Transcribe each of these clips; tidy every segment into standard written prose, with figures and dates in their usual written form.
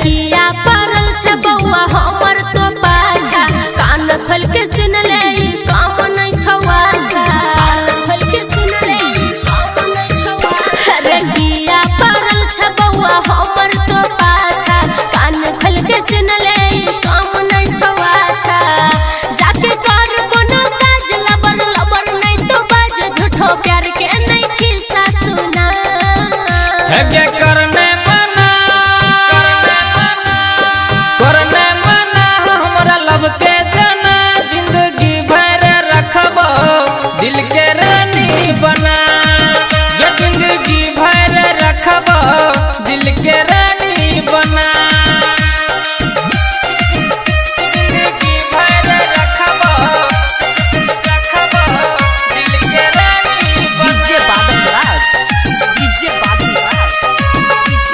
किया परल छे बउआ हमर तो पाछा कान खोल के सुन ले काम नहीं छवा छा कान खोल के सुन ले काम नहीं छवा अरे किया परल छे बउआ हमर तो पाछा कान खोल के सुन ले काम नहीं छवा छा जाके कर कोनो काज लबर लबर नहीं तो बाज झूठो प्यार के नहीं खिस्सा सुना है के करने लब के जना जिंदगी भर रखबो दिल के रानी बना ये जिंदगी भर रखबो दिल के रानी बना जिंदगी भर रखबो दिल के रानी डीजे बादल राज डीजे बादल राज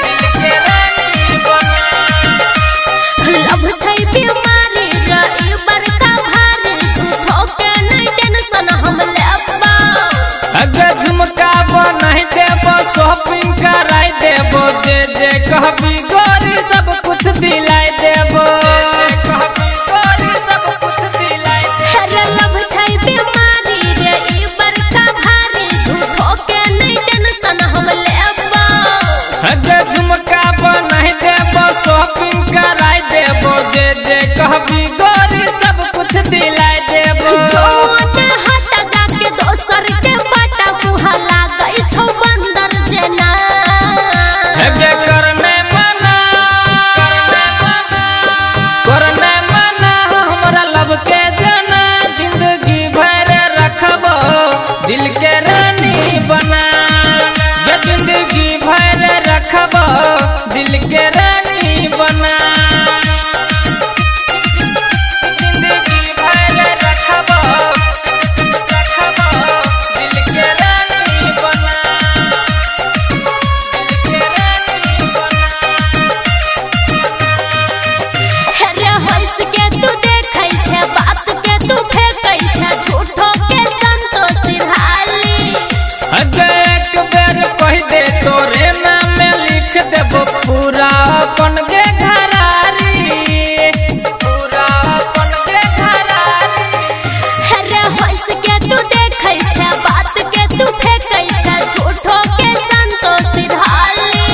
दिल के रानी बना लब छै बीमारी रही बड़का भारी झूठो के नहीं टेंशन हम लेबा अगर झुमका बनाई देबो शॉपिंग कराई देबो जे जे कहबी गोरी सब कुछ दिलाई देबो कहबी गोरी सब कुछ दिलाई देबो अरे लब छै बीमारी रही बड़का भारी झूठो के नहीं टेंशन हम लेबा अगर झुमका बनाई देबो शॉपिंग कराई देबो जे जे कहबी गोरी सब कुछ दिलाई देबो जोने हटा जाके दोसर के बाटा बुहा लागै छौ बंदर जेना है करने मना हमरा लब के जना जिंदगी भर रखबो दिल के रानी बना ये जिंदगी भर रखबो दिल के रानी बना जिंदगी भर रखबो दिल के रानी बना दिल के रानी बना हेरे हंस के तू देखै छे बात के तू फेंकै छे झूठो के संतोष सिरहाली अगर एक बेर कह दे तोरे नाम में लिख देबो पूरा अपन के घरारी पूरा अपन के घरारी हेरे हंस के तू देखै छे बात के तू फेंकै छे झूठो के संतोष सिरहाली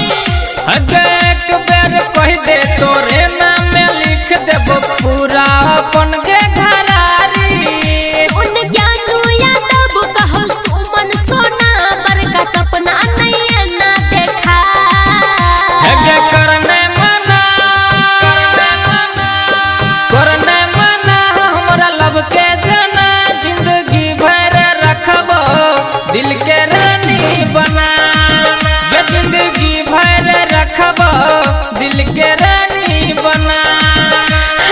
अगर एक बेर कह दे तोरे नाम में लिख देबो पूरा अपन के घरारी उन ज्ञानू यादव कहल सुमन सोना बड़का सपना नहीं है ना देखा है करने मना हमरा लब के जना जिंदगी भर रखबो दिल के रानी बना ये जिंदगी भर रखबो दिल के रानी बना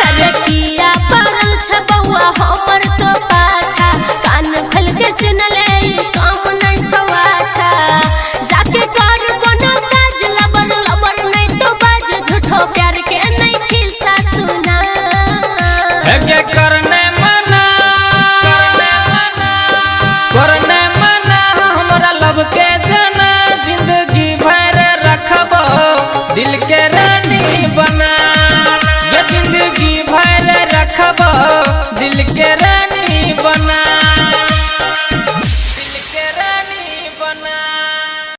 अरे किया परल छे बउआ हमर तो पाछा कान खोल के सुन ले काम नहीं छवा छा जाके कर कोनो काज लबर लबर नहीं तो बाज झूठो प्यार के नहीं खिस्सा सुना है करने मना हमरा लब के जना जिंदगी भर रखबो दिल के रानी बना ये जिंदगी भर रखबो दिल के रानी बना।